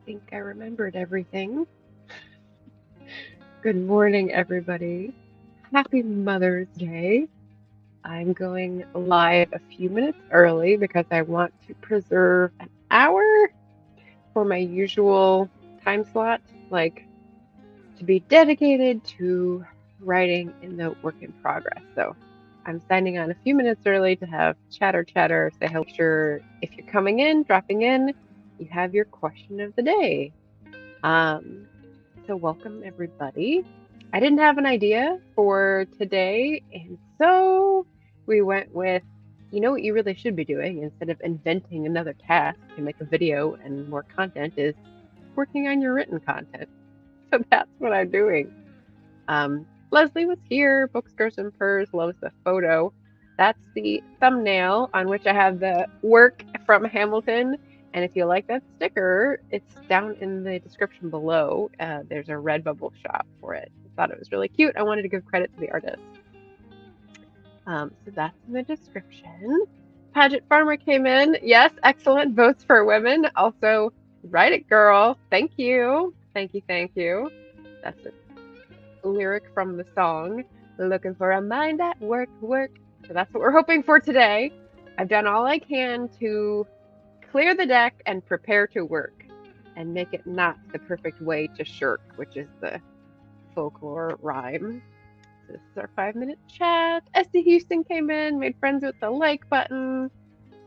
think I remembered everything. Good morning, everybody. Happy Mother's Day. I'm going live a few minutes early because I want to preserve an hour for my usual time slot, like to be dedicated to writing in the work in progress. So I'm signing on a few minutes early to have chatter, say hello. Sure, if you're coming in, dropping in, you have your question of the day. Um, So, welcome everybody. I didn't have an idea for today, and so we went with you know what you really should be doing instead of inventing another task to make a video and more content is working on your written content. So, that's what I'm doing. Leslie was here, Books, Girls, and Purrs, loves the photo. That's the thumbnail on which I have the work from Hamilton. And if you like that sticker, it's down in the description below. There's a Redbubble shop for it. I thought it was really cute. I wanted to give credit to the artist. So that's in the description. Paget Farmer came in. Yes, excellent. Votes for women. Also, write it, girl. Thank you. Thank you. Thank you. That's a lyric from the song. Looking for a mind at work, work. So that's what we're hoping for today. I've done all I can to clear the deck and prepare to work and make it not the perfect way to shirk, which is the folklore rhyme. So this is our 5-minute chat. Esty Houston came in, made friends with the like button.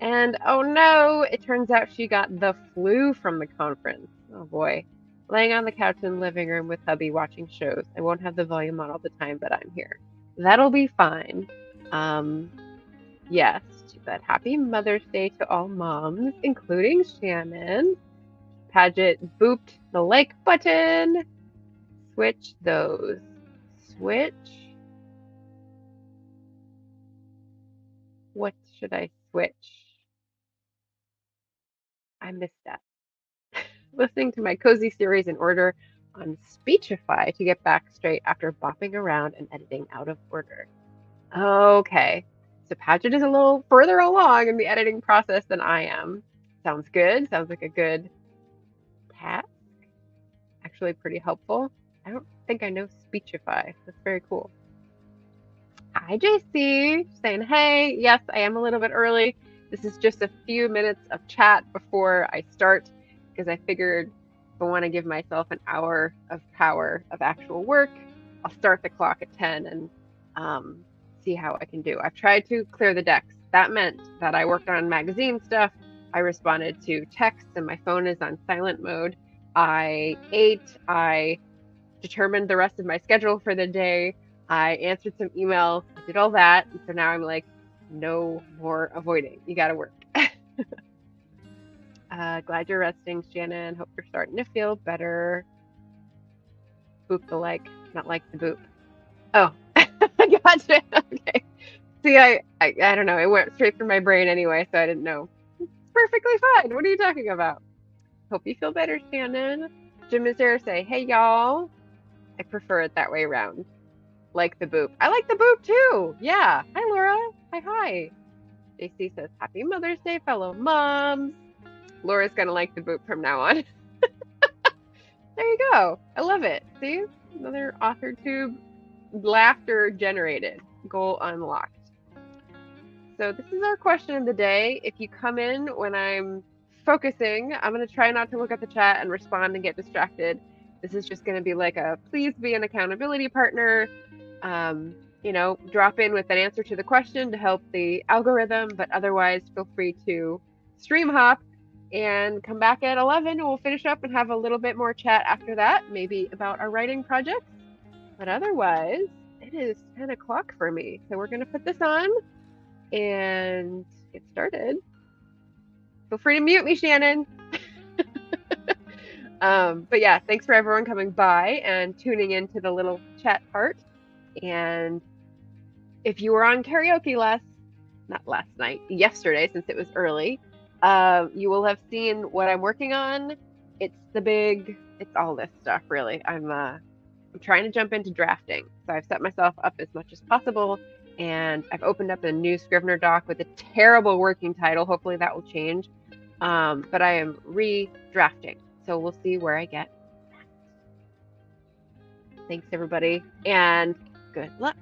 And oh no, it turns out she got the flu from the conference. Oh boy. Laying on the couch in the living room with hubby watching shows. I won't have the volume on all the time, but I'm here. That'll be fine. Yes, she said happy Mother's Day to all moms, including Shannon. Paget booped the like button. Switch those. Switch. What should I switch? I missed that. Listening to my cozy series in order on Speechify to get back straight after bopping around and editing out of order. Okay. So Paget is a little further along in the editing process than I am. Sounds good. Sounds like a good task. Actually, pretty helpful. I don't think I know Speechify. That's very cool. Hi, JC. Saying, hey, yes, I am a little bit early. This is just a few minutes of chat before I start because I figured if I want to give myself an hour of power of actual work, I'll start the clock at 10 and see how I can do. I've tried to clear the decks. That meant that I worked on magazine stuff. I responded to texts and my phone is on silent mode. I ate. I determined the rest of my schedule for the day. I answered some emails, I did all that. And so now I'm like, no more avoiding. You got to work. Glad you're resting, Shannon. Hope you're starting to feel better. Boop the like, not like the boop. Oh, gotcha. Okay. See, I don't know. It went straight through my brain anyway, so I didn't know. It's perfectly fine. What are you talking about? Hope you feel better, Shannon. Jim is there. Say, hey, y'all. I prefer it that way around. Like the boop. I like the boop too. Yeah. Hi, Laura. Hi. JC says, happy Mother's Day, fellow moms. Laura's going to like the boop from now on. There you go. I love it. See? Another author tube laughter generated. Goal unlocked. So this is our question of the day. If you come in when I'm focusing, I'm going to try not to look at the chat and respond and get distracted. This is just going to be like a please be an accountability partner. Drop in with an answer to the question to help the algorithm, but otherwise feel free to stream hop and come back at 11 and we'll finish up and have a little bit more chat after that, maybe about our writing projects. But otherwise, it is 10 o'clock for me. So we're going to put this on and get started. Feel free to mute me, Shannon. But yeah, thanks for everyone coming by and tuning into the little chat part. And if you were on karaoke yesterday, since it was early, you will have seen what I'm working on. It's all this stuff, really. I'm trying to jump into drafting. So I've set myself up as much as possible, and I've opened up a new Scrivener doc with a terrible working title. Hopefully that will change. But I am redrafting. So we'll see where I get. Thanks, everybody, and good luck.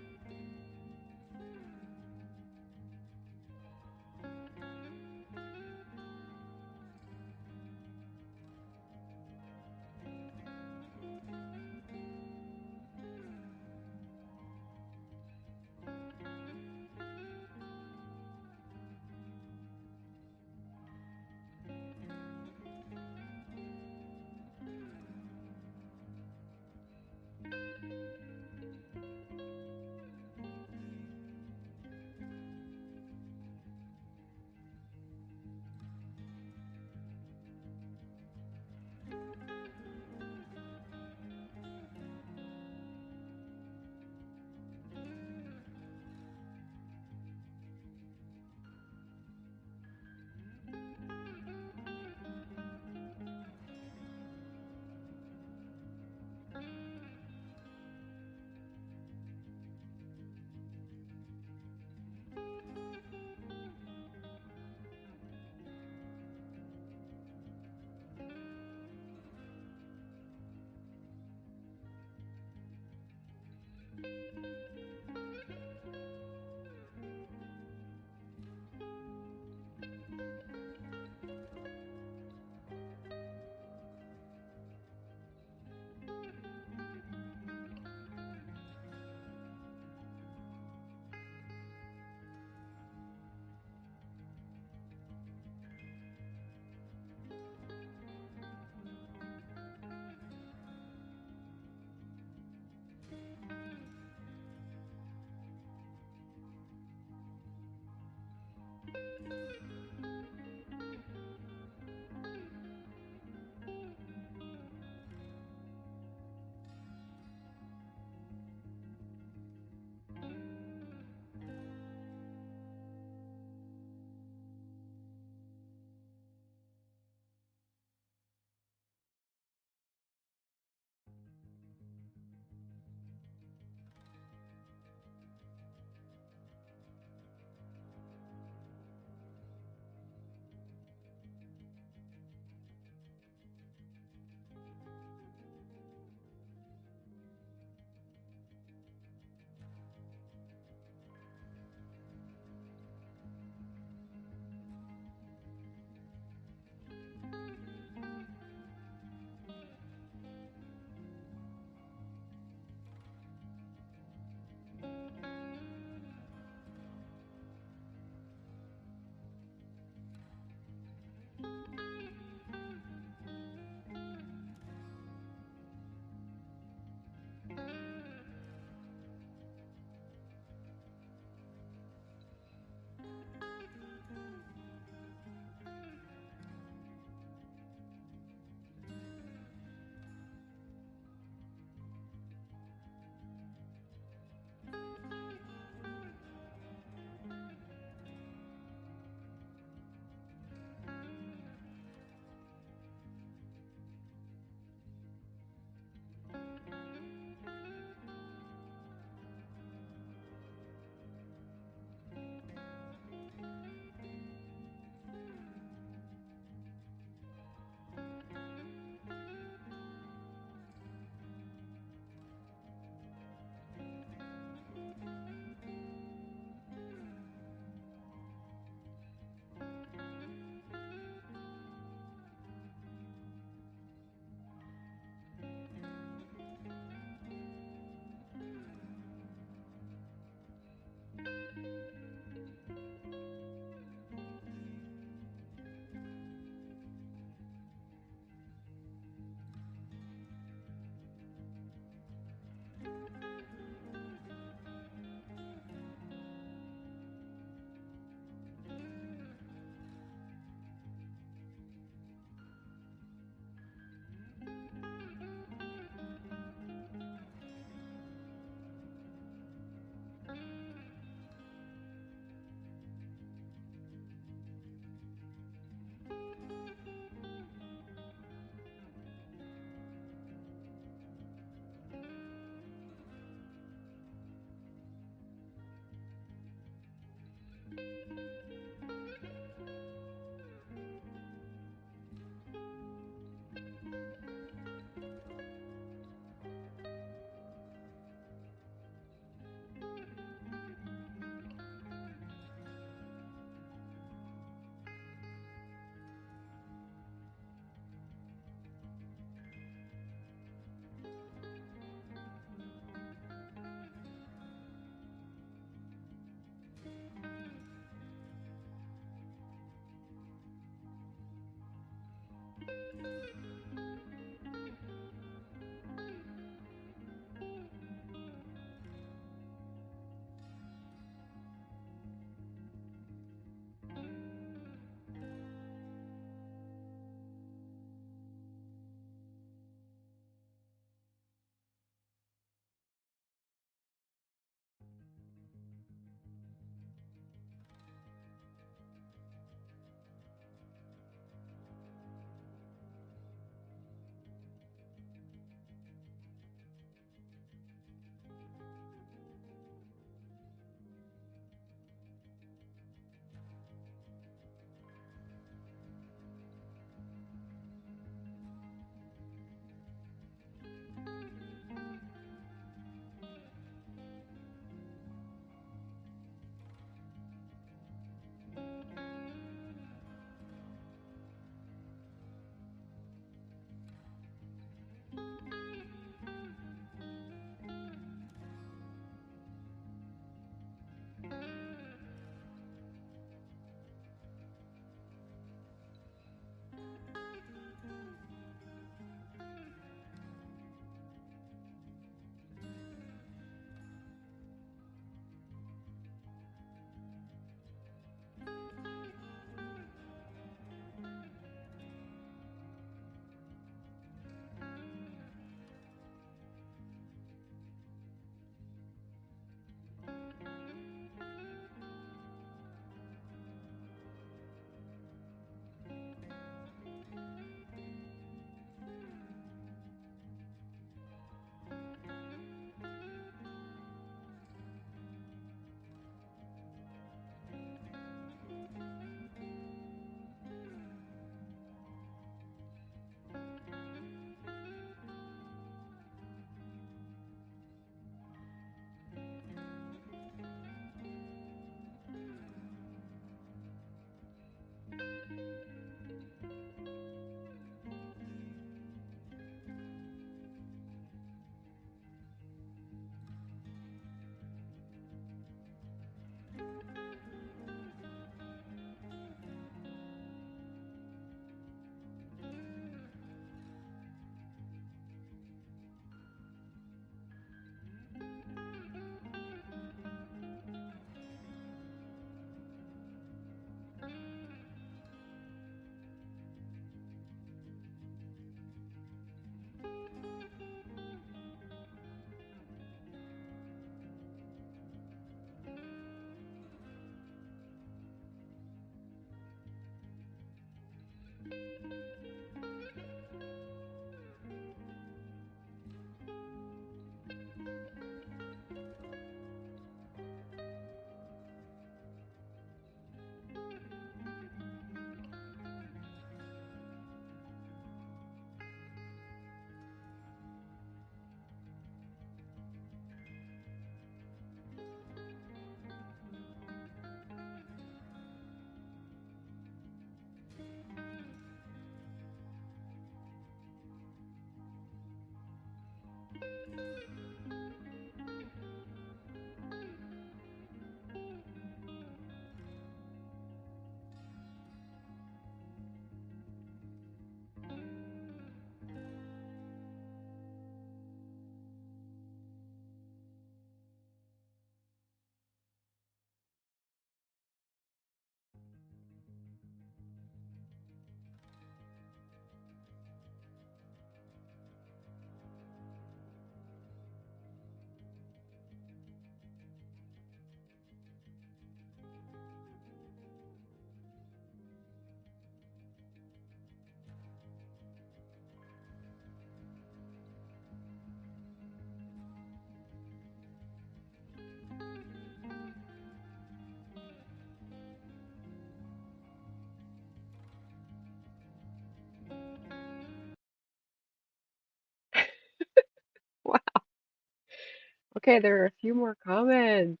Okay, there are a few more comments.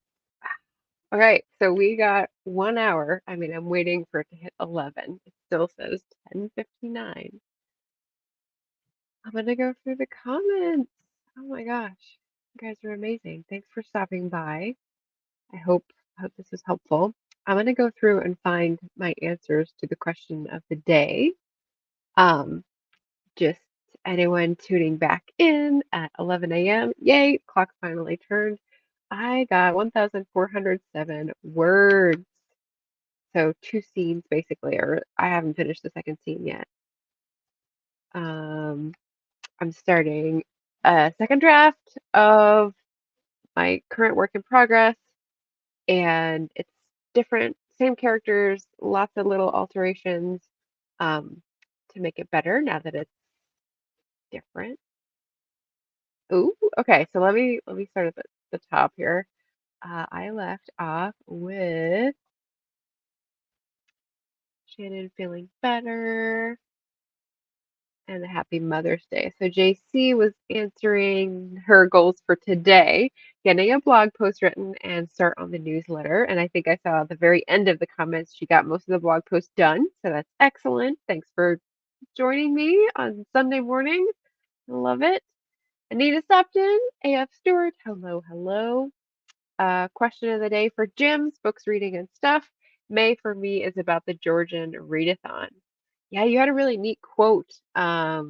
Okay, so we got 1 hour. I mean, I'm waiting for it to hit 11. It still says 10:59. I'm gonna go through the comments. Oh my gosh, you guys are amazing. Thanks for stopping by. I hope this was helpful. I'm gonna go through and find my answers to the question of the day. Um, just anyone tuning back in at 11 a.m. Yay, clock finally turned. I got 1,407 words. So two scenes basically, or I haven't finished the second scene yet. Um, I'm starting a second draft of my current work in progress, and it's different, same characters, lots of little alterations um, to make it better now that it's different. Ooh, okay, so let me start at the top here. I left off with Shannon feeling better and a happy Mother's Day. So JC was answering her goals for today, getting a blog post written and start on the newsletter. And I think I saw at the very end of the comments she got most of the blog post done. So that's excellent. Thanks for joining me on Sunday morning. I love it. Anita stopped in. AF Stewart, hello, hello. Question of the day for Jim's books, reading, and stuff. May for me is about the Georgian readathon. Yeah, you had a really neat quote. I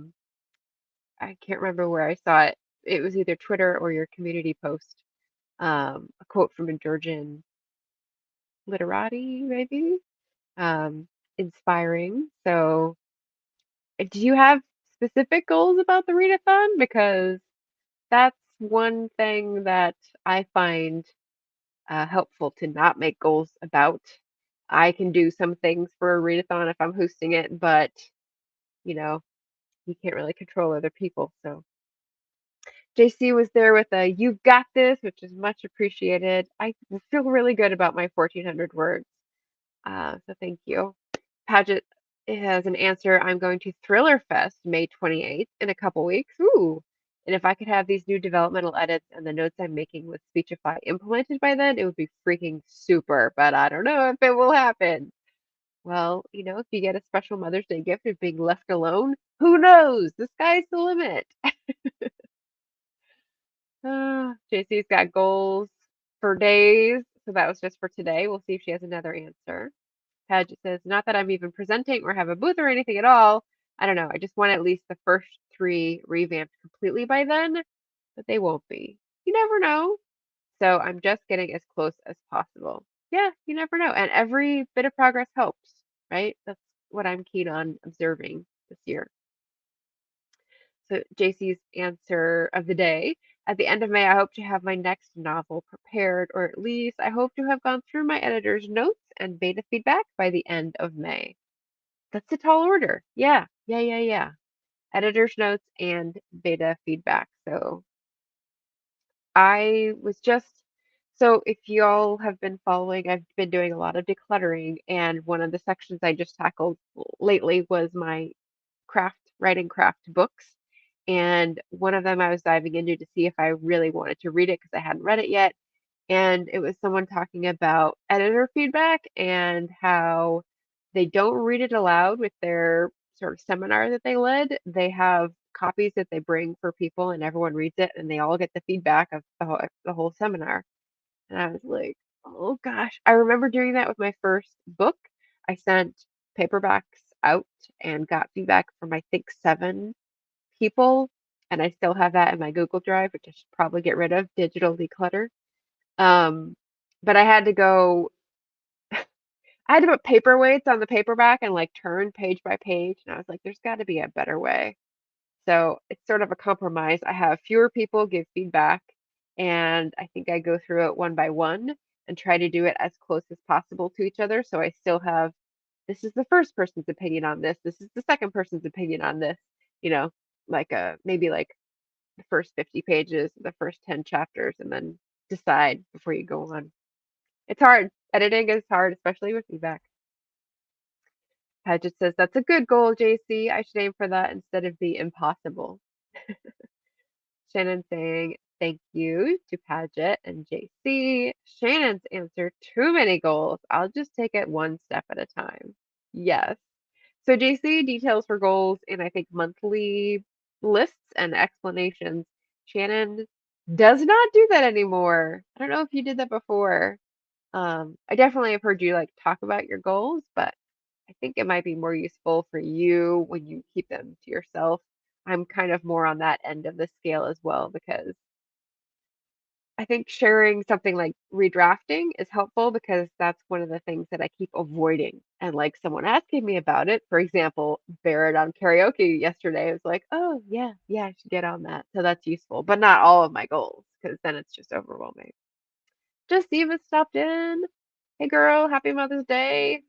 can't remember where I saw it. It was either Twitter or your community post. A quote from a Georgian literati, maybe. Um, Inspiring. So, do you have specific goals about the readathon? Because that's one thing that I find helpful to not make goals about. I can do some things for a readathon if I'm hosting it, but you know, you can't really control other people. So JC was there with a "You got this," which is much appreciated. I feel really good about my 1,400 words, so thank you. Paget has an answer. I'm going to Thriller Fest May 28th in a couple weeks. Ooh. And if I could have these new developmental edits and the notes I'm making with Speechify implemented by then, it would be freaking super. But I don't know if it will happen. Well, if you get a special Mother's Day gift of being left alone, who knows? The sky's the limit. JC's got goals for days. So that was just for today. We'll see if she has another answer. Paget says, not that I'm even presenting or have a booth or anything at all. I don't know. I just want at least the first three revamped completely by then, but they won't be. You never know. So I'm just getting as close as possible. Yeah, you never know. And every bit of progress helps, right? That's what I'm keen on observing this year. So JC's answer of the day. At the end of May, I hope to have my next novel prepared, or at least I hope to have gone through my editor's notes and beta feedback by the end of May. That's a tall order. Yeah, yeah, yeah, yeah. Editor's notes and beta feedback. So I was just, so if y'all have been following, I've been doing a lot of decluttering, and one of the sections I just tackled lately was my writing craft books. And one of them I was diving into to see if I really wanted to read it because I hadn't read it yet. And it was someone talking about editor feedback and how they don't read it aloud with their sort of seminar that they led. They have copies that they bring for people and everyone reads it and they all get the feedback of the whole seminar. And I was like, oh gosh. I remember doing that with my first book. I sent paperbacks out and got feedback from I think 7 people. And I still have that in my Google Drive, which I should probably get rid of, digital declutter. Um, but I had to put paperweights on the paperback and like turn page by page. And I was like, there's got to be a better way. So it's sort of a compromise. I have fewer people give feedback, and I think I go through it one by one and try to do it as close as possible to each other. So I still have this is the first person's opinion on this. This is the second person's opinion on this. You know, like maybe like the first 50 pages, the first 10 chapters, and then decide before you go on. It's hard. Editing is hard, especially with feedback. Paget says, that's a good goal, JC. I should aim for that instead of the impossible. Shannon saying, Thank you to Paget and JC. Shannon's answer, too many goals. I'll just take it one step at a time. Yes. So JC details her goals in, I think, monthly lists and explanations. Shannon does not do that anymore. I don't know if you did that before. I definitely have heard you like talk about your goals, but I think it might be more useful for you when you keep them to yourself. I'm kind of more on that end of the scale as well because I think sharing something like redrafting is helpful because that's one of the things that I keep avoiding. And like someone asking me about it, for example, Barrett on karaoke yesterday was like, oh, yeah, yeah, I should get on that. So that's useful, but not all of my goals because then it's just overwhelming. Just Eva stopped in. Hey, girl, happy Mother's Day.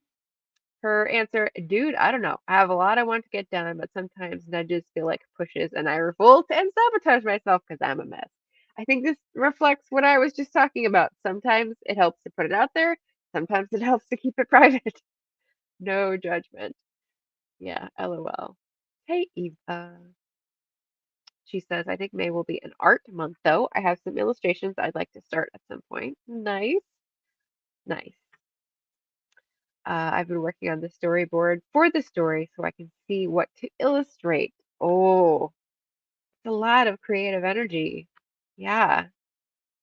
Her answer, dude, I don't know. I have a lot I want to get done, but sometimes nudges feel like pushes and I revolt and sabotage myself because I'm a mess. I think this reflects what I was just talking about. Sometimes it helps to put it out there, sometimes it helps to keep it private. No judgment. Yeah, LOL. Hey, Eva. She says, I think May will be an art month, though. I have some illustrations I'd like to start at some point. Nice, nice. I've been working on the storyboard for the story so I can see what to illustrate. Oh, it's a lot of creative energy. Yeah,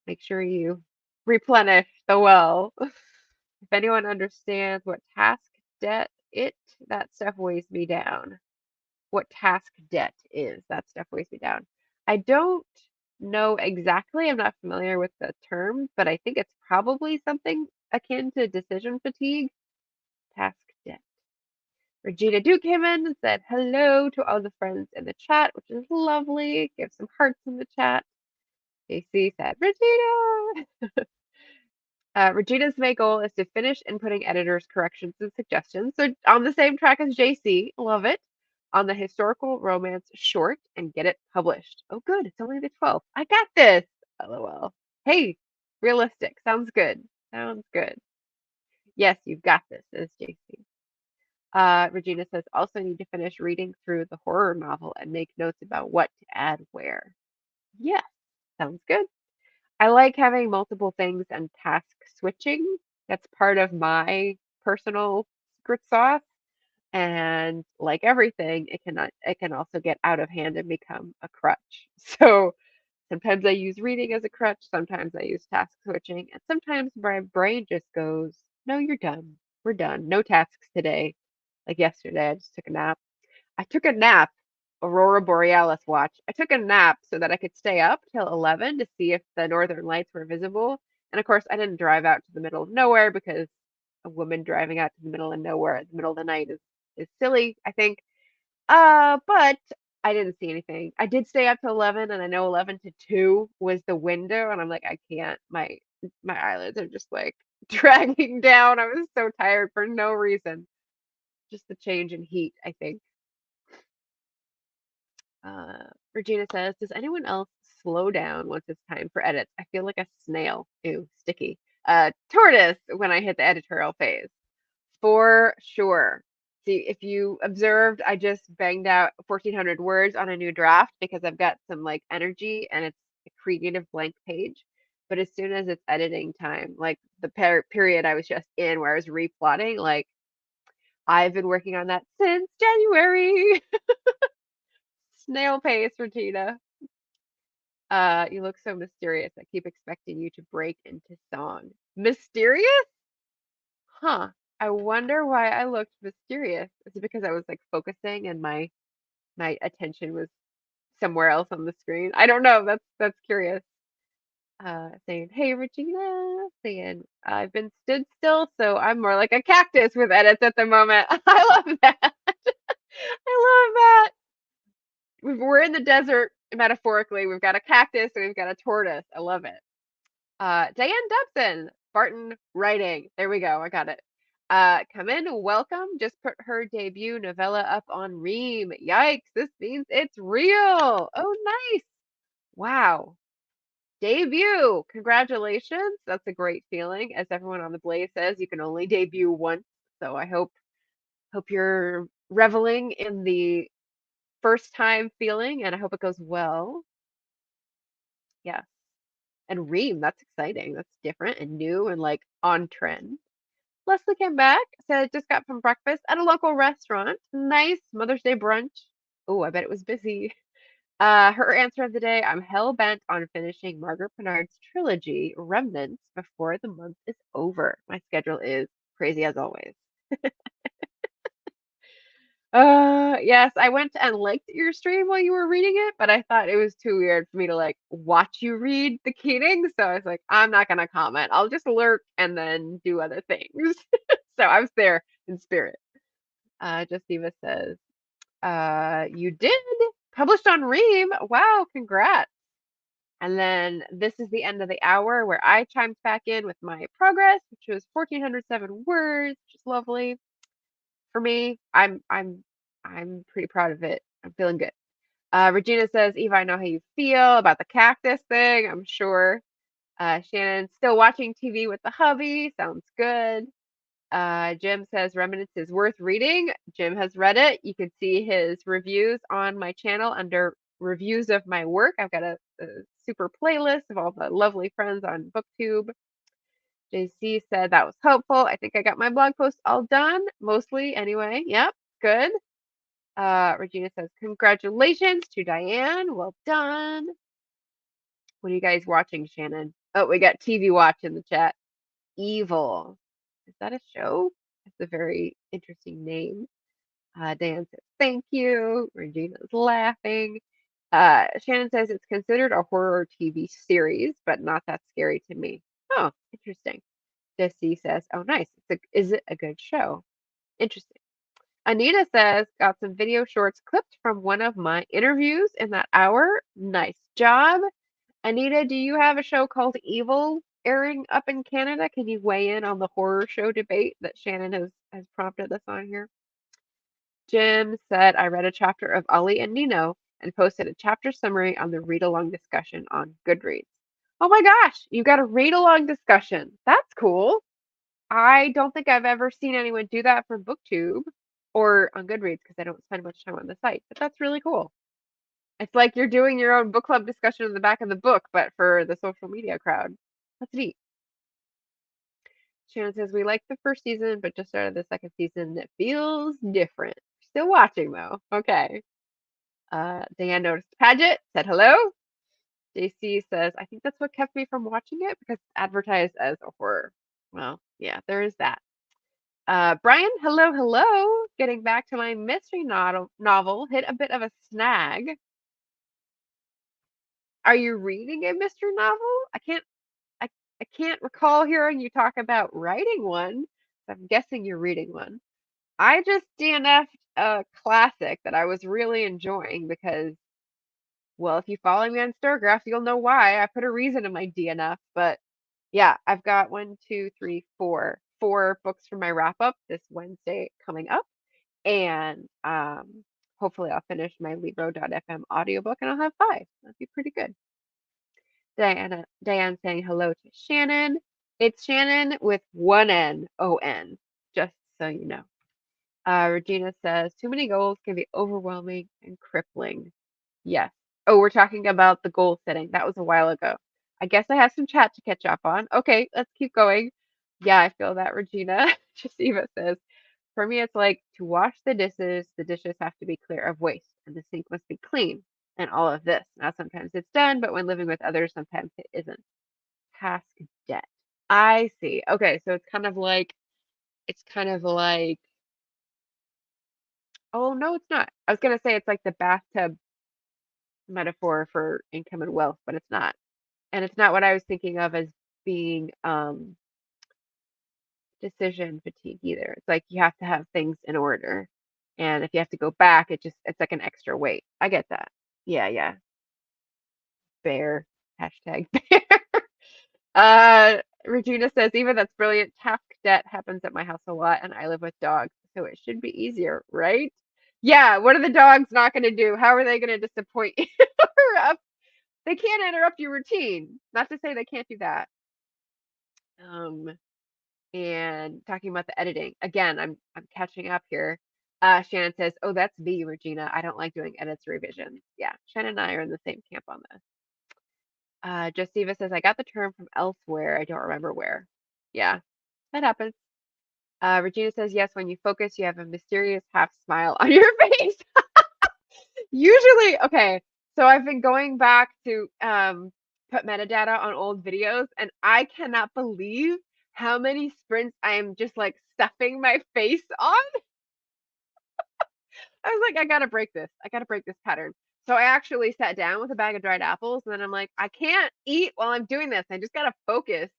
make sure you replenish the well. If anyone understands what task debt that stuff weighs me down. What task debt is, that stuff weighs me down. I don't know exactly. I'm not familiar with the term, but I think it's probably something akin to decision fatigue. Task debt. Regina Duke came in and said hello to all the friends in the chat, which is lovely. Give some hearts in the chat. JC said, Regina! Regina's main goal is to finish inputting editors' corrections and suggestions. So on the same track as JC, love it. On the historical romance short and get it published. Oh, good. It's only the 12th. I got this. LOL. Hey, realistic. Sounds good. Sounds good. Yes, you've got this, says JC. Regina says, also need to finish reading through the horror novel and make notes about what to add where. Yes, sounds good. I like having multiple things and task switching. That's part of my personal secret sauce. And like everything, it can also get out of hand and become a crutch. So sometimes I use reading as a crutch, sometimes I use task switching, and sometimes my brain just goes, no, you're done. We're done. No tasks today. Like yesterday, I just took a nap. I took a nap, Aurora Borealis watch. I took a nap so that I could stay up till 11 to see if the northern lights were visible. And of course, I didn't drive out to the middle of nowhere because a woman driving out to the middle of nowhere at the middle of the night is silly, I think. But I didn't see anything. I did stay up to 11 and I know 11 to 2 was the window and I'm like I can't. My eyelids are just like dragging down. I was so tired for no reason. Just the change in heat, I think. Regina says, does anyone else slow down once it's time for edits? I feel like a snail. Ew, sticky. Tortoise when I hit the editorial phase. For sure. See, if you observed, I just banged out 1,400 words on a new draft because I've got some like energy and it's a creative blank page. But as soon as it's editing time, like the period I was just in where I was replotting, like I've been working on that since January. Snail pace, Regina. You look so mysterious. I keep expecting you to break into song. Mysterious? Huh. I wonder why I looked mysterious. Is it because I was like focusing and my attention was somewhere else on the screen? I don't know. That's curious. Saying, hey Regina, saying I've been stood still, so I'm more like a cactus with edits at the moment. I love that. I love that. We're in the desert, metaphorically. We've got a cactus and we've got a tortoise. I love it. Diane Dobson, Barton Writing. There we go. I got it. Come in, welcome. Just put her debut novella up on Ream. Yikes, this means it's real. Oh, nice. Wow. Debut. Congratulations. That's a great feeling. As everyone on the Blaze says, you can only debut once. So I hope you're reveling in the first time feeling and I hope it goes well. Yes. And Reem, that's exciting. That's different and new and like on trend. Leslie came back, said just got from breakfast at a local restaurant. Nice Mother's Day brunch. Oh, I bet it was busy. Her answer of the day, I'm hell bent on finishing Margaret Bernard's trilogy, Remnants, before the month is over. My schedule is crazy as always. Yes, I went and liked your stream while you were reading it, but I thought it was too weird for me to like watch you read the Keating, so I was like, I'm not gonna comment. I'll just lurk and then do other things. So I was there in spirit. Justiva says, you did published on Ream. Wow, congrats. And then this is the end of the hour where I chimed back in with my progress, which was 1,407 words, which is lovely for me. I'm pretty proud of it. I'm feeling good. Regina says, Eva, I know how you feel about the cactus thing. I'm sure. Shannon, still watching TV with the hubby. Sounds good. Jim says Remnants is worth reading. Jim has read it. You can see his reviews on my channel under reviews of my work. I've got a super playlist of all the lovely friends on Booktube. JC said that was helpful. I think I got my blog post all done, mostly anyway. Yep, good. Regina says, congratulations to Diane. Well done. What are you guys watching, Shannon? Oh, we got TV Watch in the chat. Evil. Is that a show? It's a very interesting name. Dan says, thank you. Regina's laughing. Shannon says it's considered a horror TV series, but not that scary to me. Oh, interesting. Jesse says, oh, nice. Is it a good show? Interesting. Anita says, got some video shorts clipped from one of my interviews in that hour. Nice job. Anita, do you have a show called Evil airing up in Canada? Can you weigh in on the horror show debate that Shannon has prompted us on here? Jim said, I read a chapter of Ollie and Nino and posted a chapter summary on the read along discussion on Goodreads. Oh my gosh, you got a read along discussion. That's cool. I don't think I've ever seen anyone do that for BookTube or on Goodreads because I don't spend much time on the site, but that's really cool. It's like you're doing your own book club discussion in the back of the book, but for the social media crowd. That's neat. Shannon says, we like the first season, but just started the second season. It feels different. Still watching though. Okay. Diane noticed Paget, said hello. JC says, I think that's what kept me from watching it because it's advertised as a horror. Well, yeah, there is that. Brian, hello, hello. Getting back to my mystery novel, hit a bit of a snag. Are you reading a mystery novel? I can't recall hearing you talk about writing one. So I'm guessing you're reading one. I just DNF'd a classic that I was really enjoying because, well, if you follow me on Stargraph, you'll know why. I put a reason in my DNF, but yeah, I've got four books for my wrap up this Wednesday coming up. And hopefully I'll finish my Libro.fm audiobook and I'll have five. That'd be pretty good. Diane saying hello to Shannon. It's Shannon with one N, O-N, just so you know. Regina says, too many goals can be overwhelming and crippling. Yes. Oh, we're talking about the goal setting. That was a while ago. I guess I have some chat to catch up on. Okay, let's keep going. Yeah, I feel that, Regina. Jastiva says, for me, it's like to wash the dishes have to be clear of waste, and the sink must be clean, and all of this. Now, sometimes it's done, but when living with others, sometimes it isn't. Task debt. I see. Okay, so it's kind of like, oh, no, it's not. I was gonna say it's like the bathtub metaphor for income and wealth, but it's not. And it's not what I was thinking of as being decision fatigue either. It's like you have to have things in order. And if you have to go back, it's like an extra weight. I get that. Yeah, yeah. Bear. Hashtag bear. Regina says, Eva, that's brilliant. Task debt happens at my house a lot, and I live with dogs, so it should be easier, right? Yeah, what are the dogs not going to do? How are they going to disappoint you? They can't interrupt your routine. Not to say they can't do that. And talking about the editing again, I'm catching up here. Shannon says, oh, that's me, Regina. I don't like doing edits or revisions. Yeah, Shannon and I are in the same camp on this. Just Eva says, I got the term from elsewhere. I don't remember where. Yeah, that happens. Regina says, yes, when you focus, you have a mysterious half smile on your face. Usually, okay, so I've been going back to put metadata on old videos, and I cannot believe how many sprints I am just like stuffing my face on. I was like, I gotta break this. I gotta break this pattern. So I actually sat down with a bag of dried apples, and then I'm like, I can't eat while I'm doing this. I just gotta focus.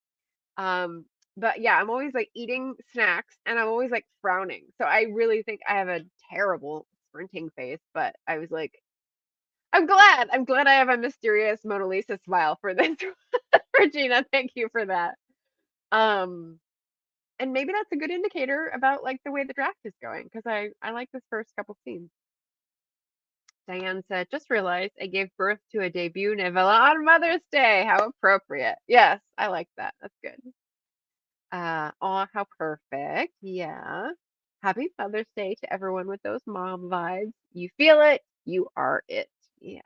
Um, but yeah, I'm always like eating snacks, and I'm always like frowning. So I really think I have a terrible sprinting face, but I was like, I'm glad. I'm glad I have a mysterious Mona Lisa smile for this, Regina. Thank you for that. Um, and maybe that's a good indicator about like the way the draft is going because I like this first couple scenes. Diane said, just realized I gave birth to a debut novella on Mother's Day. How appropriate. Yes, I like that. That's good. Oh, how perfect. Yeah. Happy Mother's Day to everyone with those mom vibes. You feel it, you are it. Yeah.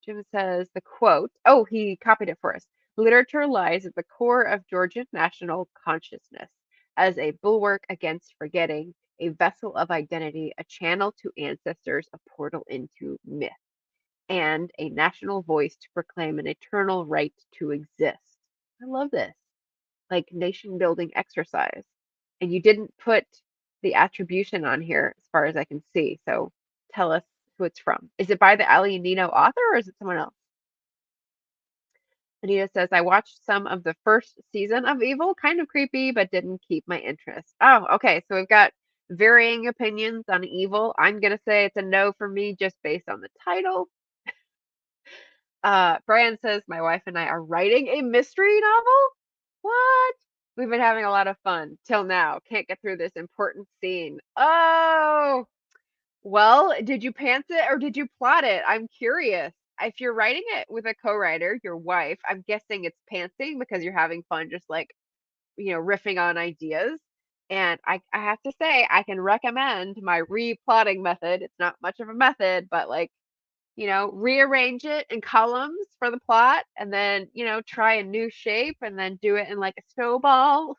Jim says the quote, oh, he copied it for us. Literature lies at the core of Georgian national consciousness as a bulwark against forgetting, a vessel of identity, a channel to ancestors, a portal into myth, and a national voice to proclaim an eternal right to exist. I love this. Like nation building exercise. And you didn't put the attribution on here as far as I can see. So tell us who it's from. Is it by the Ali Nino author or is it someone else? Anita says, I watched some of the first season of Evil, kind of creepy, but didn't keep my interest. Oh, okay. So we've got varying opinions on Evil. I'm going to say it's a no for me just based on the title. Brian says, my wife and I are writing a mystery novel. What? We've been having a lot of fun till now. Can't get through this important scene. Oh, well, did you pants it or did you plot it? I'm curious. If you're writing it with a co-writer, your wife, I'm guessing it's pantsing because you're having fun just like, riffing on ideas. And I have to say, I can recommend my replotting method. It's not much of a method, but like, rearrange it in columns for the plot and then, try a new shape and then do it in like a snowball.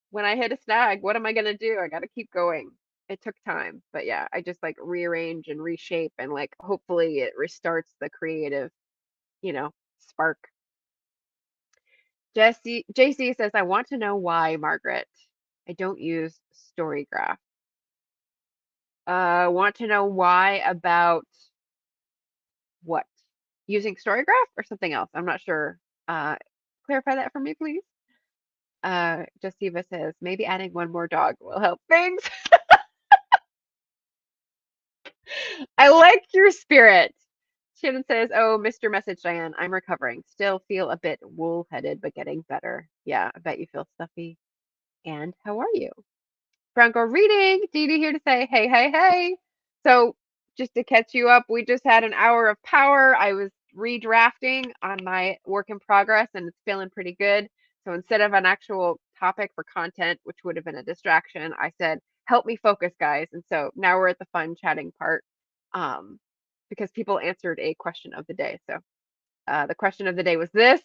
When I hit a snag, what am I going to do? I got to keep going. It took time, but yeah, I just like rearrange and reshape and like hopefully it restarts the creative, spark. Jesse JC says, I want to know why, Margaret. I don't use Storygraph. Want to know why about what? Using Storygraph or something else? I'm not sure. Clarify that for me, please. Jessiva says, maybe adding one more dog will help things. I like your spirit. Shannon says, oh, Mr. Message Diane, I'm recovering. Still feel a bit wool-headed, but getting better. Yeah, I bet you feel stuffy. And how are you? Bronco reading. Dee Dee here to say, hey, hey, hey. So just to catch you up, we just had an hour of power. I was redrafting on my work in progress and it's feeling pretty good. So instead of an actual topic for content, which would have been a distraction, I said, help me focus, guys. And so now we're at the fun chatting part because people answered a question of the day. So the question of the day was this,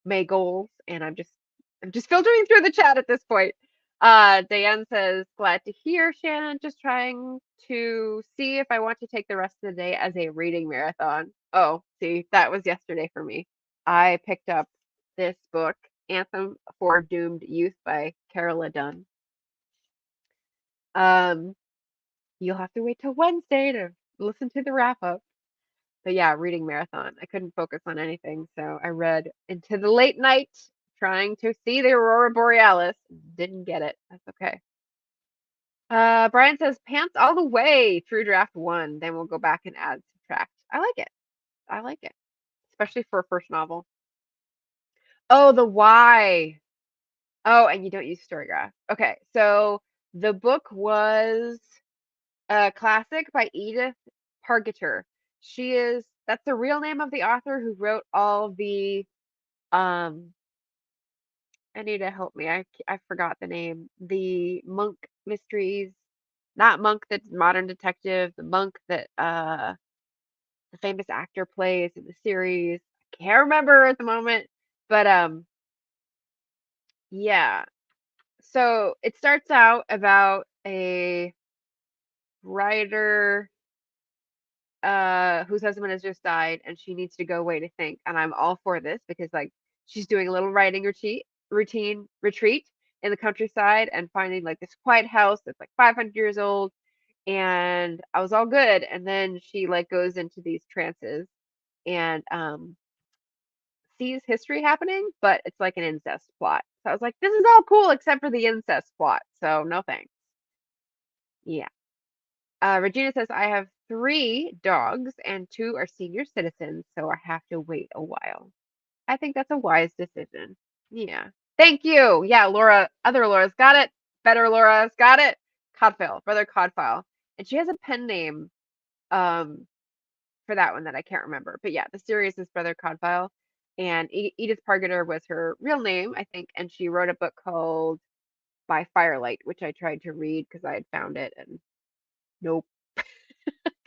May goals, and I'm just filtering through the chat at this point. Diane says, glad to hear, Shannon. Just trying to see if I want to take the rest of the day as a reading marathon. Oh, see, that was yesterday for me. I picked up this book, Anthem for Doomed Youth by Carola Dunn. You'll have to wait till Wednesday to listen to the wrap up. But yeah, reading marathon. I couldn't focus on anything, so I read into the late night trying to see the aurora borealis. Didn't get it. That's okay. Brian says pants all the way through draft one. Then we'll go back and add subtract. I like it. I like it, especially for a first novel. Oh, the why. Oh, and you don't use Storygraph. Okay, so the book was a classic by Edith Pargeter. That's the real name of the author who wrote all the um I need to help me. I forgot the name. The Monk mysteries, not Monk the modern detective, the Monk that the famous actor plays in the series. I can't remember at the moment, but yeah. So it starts out about a writer whose husband has just died and she needs to go away to think. And I'm all for this because like she's doing a little writing retreat in the countryside and finding like this quiet house that's like 500 years old, and I was all good. And then she like goes into these trances and sees history happening, but it's like an incest plot. So I was like, this is all cool except for the incest plot. So no thanks. Yeah. Regina says, I have 3 dogs and 2 are senior citizens, so I have to wait a while. I think that's a wise decision. Yeah. Thank you. Yeah, Laura, other Laura's got it. Better Laura's got it. Codfile, Brother Codfile. And she has a pen name um for that one that I can't remember. But yeah, the series is Brother Codfile. And Edith Pargeter was her real name, I think, and she wrote a book called By Firelight, which I tried to read because I had found it and nope.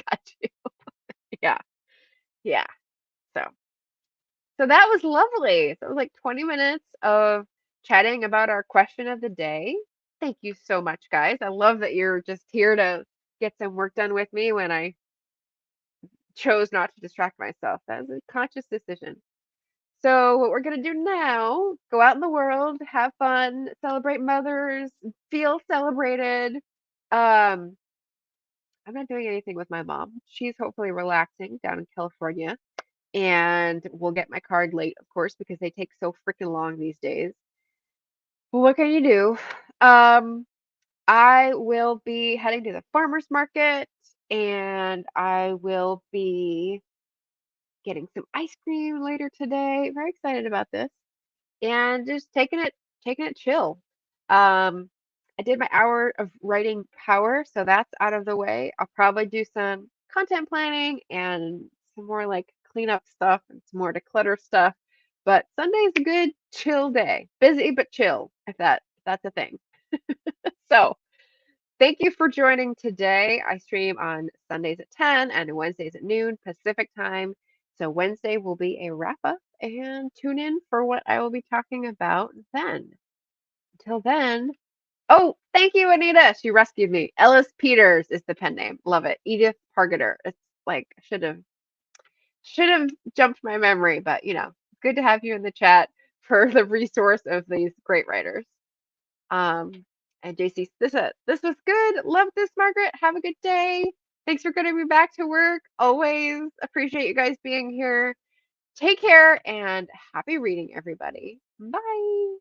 Got you. Yeah. Yeah. So, so that was lovely. So it was like 20 minutes of chatting about our question of the day. Thank you so much, guys. I love that you're just here to get some work done with me when I chose not to distract myself. That was a conscious decision. So what we're gonna do now, go out in the world, have fun, celebrate mothers, feel celebrated. Um, I'm not doing anything with my mom. She's hopefully relaxing down in California. And we'll get my card late, of course, because they take so freaking long these days. Well, what can you do? Um, I will be heading to the farmer's market and I will be getting some ice cream later today. Very excited about this. And just taking it chill. Um, I did my hour of writing power, so that's out of the way. I'll probably do some content planning and some more like cleanup stuff and some more declutter stuff. But Sunday is a good chill day. Busy but chill, if that's a thing. So thank you for joining today. I stream on Sundays at 10 and Wednesdays at noon Pacific time. So Wednesday will be a wrap up and tune in for what I will be talking about then. Until then, oh, thank you, Anita. She rescued me. Ellis Peters is the pen name. Love it. Edith Pargeter. It's like should have jumped my memory, but good to have you in the chat for the resource of these great writers. And JC, this was good. Love this, Margaret. Have a good day. Thanks for getting me back to work. Always appreciate you guys being here. Take care and happy reading, everybody. Bye.